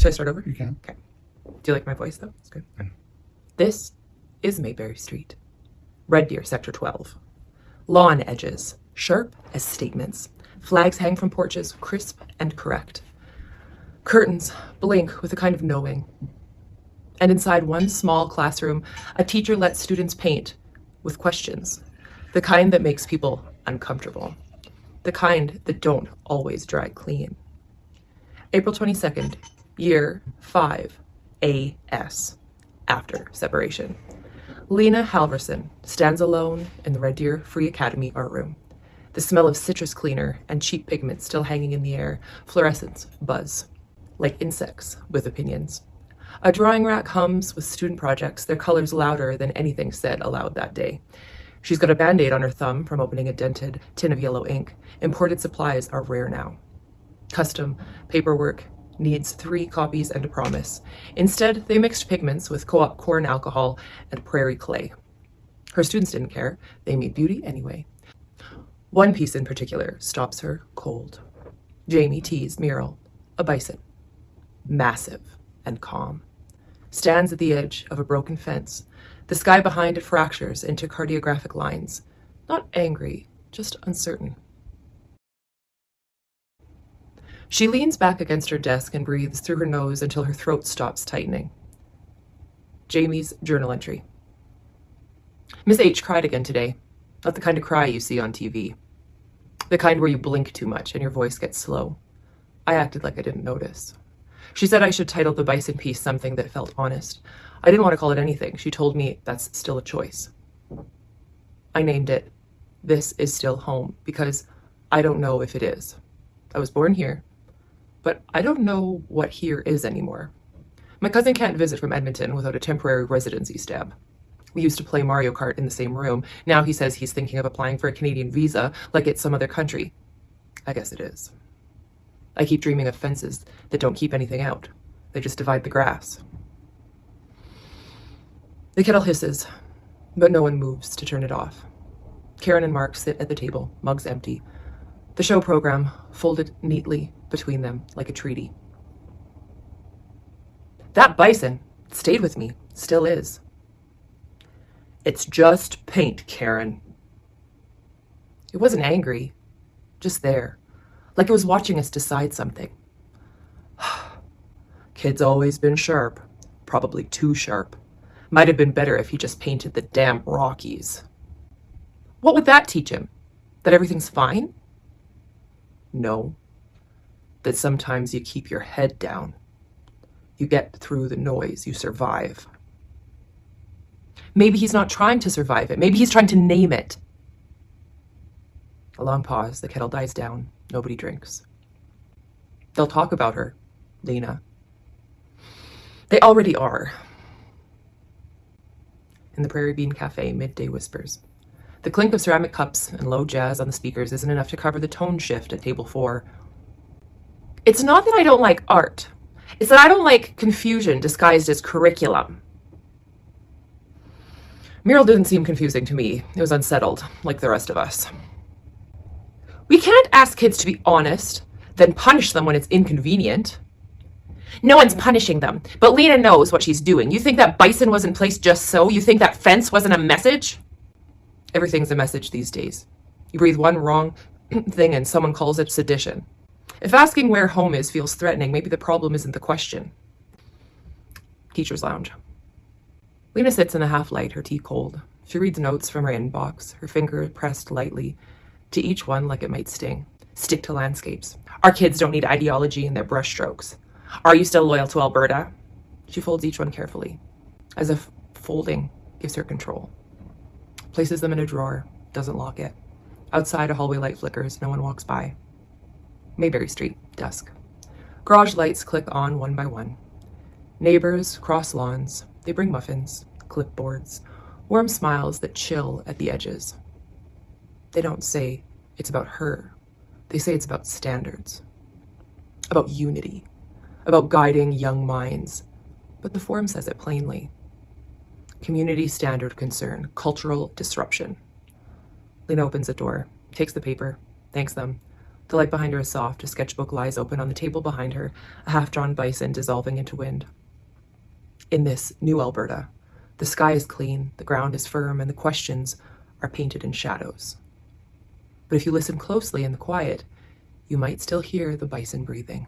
Should I start over? You can. Okay. Do you like my voice, though? It's good. This is Mayberry Street. Red Deer, Sector 12. Lawn edges, sharp as statements. Flags hang from porches, crisp and correct. Curtains blink with a kind of knowing. And inside one small classroom, a teacher lets students paint with questions. The kind that makes people uncomfortable. The kind that don't always dry clean. April 22nd, year 5, AS, after separation. Lena Halverson stands alone in the Red Deer Free Academy art room. The smell of citrus cleaner and cheap pigment still hanging in the air. Fluorescents buzz, like insects with opinions. A drawing rack hums with student projects, their colors louder than anything said aloud that day. She's got a Band-Aid on her thumb from opening a dented tin of yellow ink. Imported supplies are rare now. Custom paperwork needs 3 copies and a promise. Instead, they mixed pigments with co-op corn alcohol and prairie clay. Her students didn't care. They made beauty anyway. One piece in particular stops her cold. Jamie T's mural, a bison, massive and calm, stands at the edge of a broken fence. The sky behind it fractures into cartographic lines. Not angry, just uncertain. She leans back against her desk and breathes through her nose until her throat stops tightening. Jamie's journal entry. Miss H cried again today. Not the kind of cry you see on TV. The kind where you blink too much and your voice gets slow. I acted like I didn't notice. She said I should title the bison piece something that felt honest. I didn't want to call it anything. She told me that's still a choice. I named it This Is Still Home because I don't know if it is. I was born here, but I don't know what here is anymore. My cousin can't visit from Edmonton without a temporary residency stamp. We used to play Mario Kart in the same room. Now he says he's thinking of applying for a Canadian visa like it's some other country. I guess it is. I keep dreaming of fences that don't keep anything out. They just divide the grass. The kettle hisses, but no one moves to turn it off. Karen and Mark sit at the table, mugs empty. The show program folded neatly between them like a treaty. That bison stayed with me, still is. It's just paint, Karen. It wasn't angry, just there, like it was watching us decide something. Kid's always been sharp, probably too sharp. Might have been better if he just painted the damn Rockies. What would that teach him? That everything's fine? No. That sometimes you keep your head down. You get through the noise, you survive. Maybe he's not trying to survive it. Maybe he's trying to name it. A long pause, the kettle dies down. Nobody drinks. They'll talk about her, Lena. They already are. In the Prairie Bean Cafe, midday whispers. The clink of ceramic cups and low jazz on the speakers isn't enough to cover the tone shift at table 4. It's not that I don't like art. It's that I don't like confusion disguised as curriculum. Mural didn't seem confusing to me. It was unsettled, like the rest of us. We can't ask kids to be honest, then punish them when it's inconvenient. No one's punishing them, but Lena knows what she's doing. You think that bison wasn't placed just so? You think that fence wasn't a message? Everything's a message these days. You breathe one wrong thing and someone calls it sedition. If asking where home is feels threatening, maybe the problem isn't the question. Teacher's lounge. Lena sits in the half-light, her tea cold. She reads notes from her inbox, her finger pressed lightly to each one like it might sting. Stick to landscapes. Our kids don't need ideology in their brushstrokes. Are you still loyal to Alberta? She folds each one carefully, as if folding gives her control. Places them in a drawer, doesn't lock it. Outside, a hallway light flickers, no one walks by. Mayberry Street, dusk. Garage lights click on one by one. Neighbors cross lawns. They bring muffins, clipboards, warm smiles that chill at the edges. They don't say it's about her. They say it's about standards, about unity, about guiding young minds. But the form says it plainly. Community standard concern, cultural disruption. Lena opens the door, takes the paper, thanks them, The light behind her is soft. A sketchbook lies open on the table behind her, a half-drawn bison dissolving into wind. In this new Alberta, the sky is clean, the ground is firm, and the questions are painted in shadows. But if you listen closely in the quiet, you might still hear the bison breathing.